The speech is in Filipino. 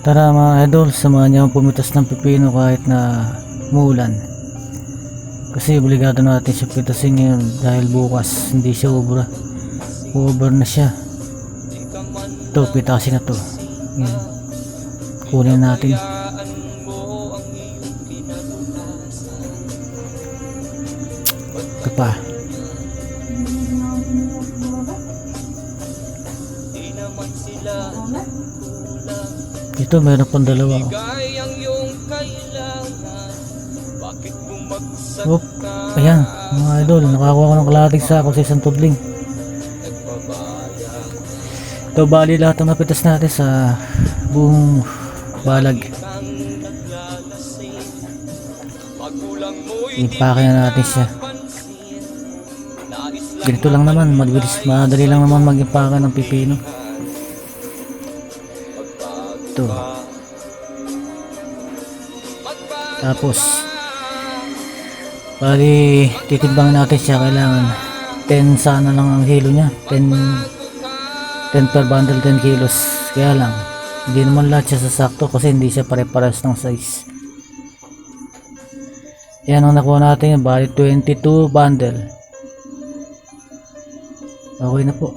Tara mga idol, samahan niyo akong pumitas ng pipino kahit na muulan. Kasi obligado natin siya pitasin ngayon dahil bukas hindi siya ubra. Over na siya. Ito, pitasin na to. Yan. Kunin natin. Ito pa. Ito meron pang dalawa. Oh. Ayan mga idol, nakakuha ko ng kalahating sako sa isang tudling. Ito bali lahat ng napitas natin sa buong balag. Ipake na natin siya. Ganito lang naman, madali lang naman mag-impake ng pipino. Ito. Tapos bali titimbang natin siya, kailangan 10 sana lang ang kilo niya, 10 per bundle, 10 kilos. Kaya lang hindi naman lahat siya sasakto kasi hindi siya pare-pares ng size. Yan ang nakuha natin, bali 22 bundle. Okay na po.